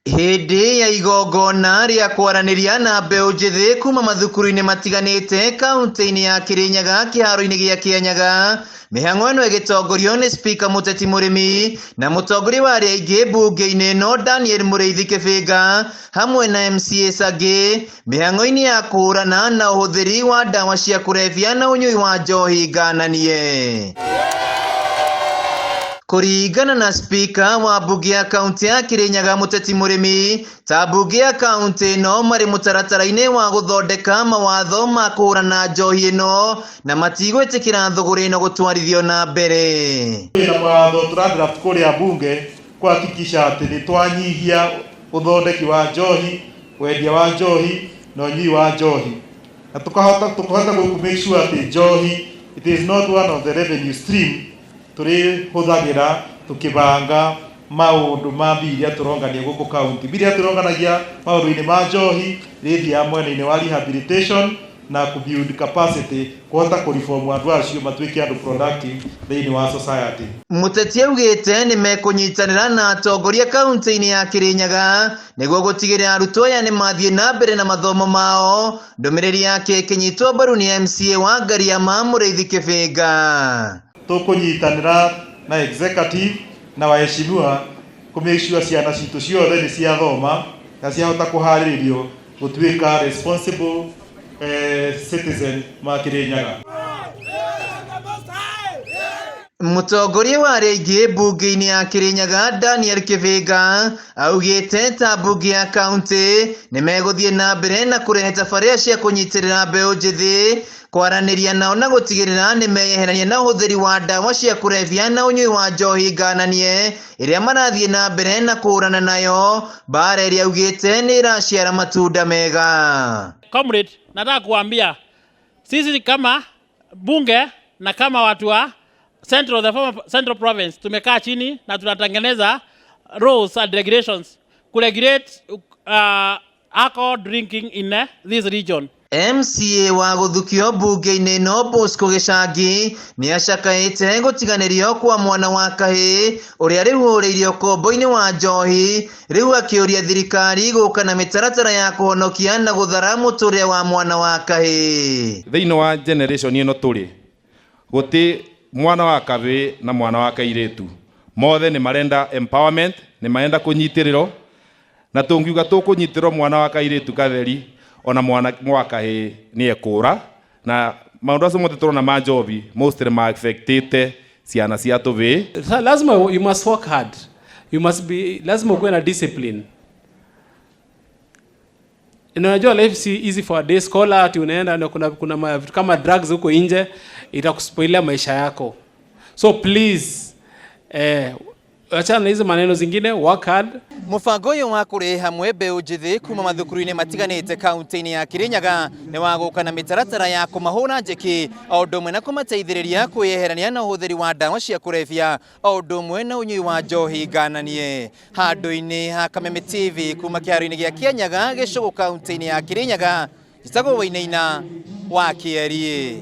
Hindi ya igongona ria kwaraniria na mbeu njithi kuma mathukuru-ini matiganite kaunti-ini ya Kirinyaga kiharo-ini gia Kirinyaga. Mihang'o ino igitongorio ni SPIKA MUTETI MURIMI na mutongoria wa aria aingi mbunge-ini ino Daniel Muriithi Kĩbĩnga hamwe na MCAs angi mihang'o-ini ya kuhurana na uhuthiri wa ndawa cia kurebya na unyui wa njohi ngananie. Kuringana na SPIKA wa mbunge ya kaunti ya Kirinyaga MUTETI MURIMI, ta mbunge ya kaunti no mari mutaratara-ini wa guthondeka mawatho ma kuhurana njohi ino na matigwitikira thuguri ino gutwarithio na mbere. Na mawatho turadraft kuria bunge kuhakikisha ati ni twanyihia uthondeki wa njohi, wendia wa njohi na unyui wa njohi, na tukahota ku make sure ati njohi it is not one of the revenue stream turi huthagira tukibanga maundu ma biria turongania guku kaunti. Biria turonganagia maundu-ini ma njohi rithia mwena-ini wa rehabilitation na ku build capacity kuhota ku reform andu acio matuike andu productive thiini wa society. Muteti augite ni mekunyitanira na atongoria kaunti-ini ya Kirinyaga niguo gutigirira arutwo aya ni mathie na mbere na mathomo mao. Ndumiriri yake kinyitwo mbaru ni MCA wa Ngariama Muriithi Kĩbĩnga. Tukunyitanira na executive na waheshimiwa kumeshua ciana citu ciothe ni ciathoma na ciahota kuhariririo gutuika responsible citizen ma Kirinyaga. Mutongoria wa aria aingi mbunge-ini ya Kirinyaga Daniel Kĩbĩnga augite ta mbunge ya kaunti ni meguthie na mbere na kurehe tafaria cia kunyitirira mbeu njithi kwaraniria nao na gutigirira ni meyeherania na uhuthiri wa ndawa cia kurebya na unyui wa njohi ngananie iria marathie na mbere na kuhurana nayo bara iria augite ni iraciara matunda mega. Comrade, nataka kuambia sisi kama bunge na kama watu wa Central Province tumekaa chini na tunatengeneza rules and regulations to regulate alcohol drinking in this region. MCA wa guthukio mbunge-ini no Bosco Gĩcangi ni acakaite gutiganirio kwa mwana wa kahii uria rihuriirio kombo-ini wa njohi, riu akiuria thirikari guka na mitaratara ya kuhonokia na guthara muturire wa mwana wa kahii. Thiini wa generation ino turi guti mwana wa kahii na mwana wa kairitu mothe ni marenda empowerment, ni marenda kunyitiriro na tungiuga tukunyitirwo mwana wa kairitu katheri ona mwana wa kahii ni ekura na maundu acio mothe turona ma njobi mostly ma affected ciana cia tuvi. Lazima you must work hard, lazima ukuwe na discipline. Unajua life si easy for a day scholar, ati unaenda na kuna vitu kama drugs huko nje itakuspoilia maisha yako. So please achana na hizo maneno zingine, work hard. Mubango uyu wa kurehe hamwe mbeu njithi kuma mathukuru-ini matiganite kaunti-ini ya Kirinyaga ni wa guka na mitaratara ya kumahura njeki o undu umwe na kumateithiriria kwiyeherania na uhuthiri wa ndawa cia kurebya o undu umwe na unyui wa njohi ngananie. Handu-ini ha Kameme TV kuma kiharo-ini gia Kirinyaga gicugu kaunti-ini ya Kirinyaga, gitagwo Wainaina wa Kĩerie.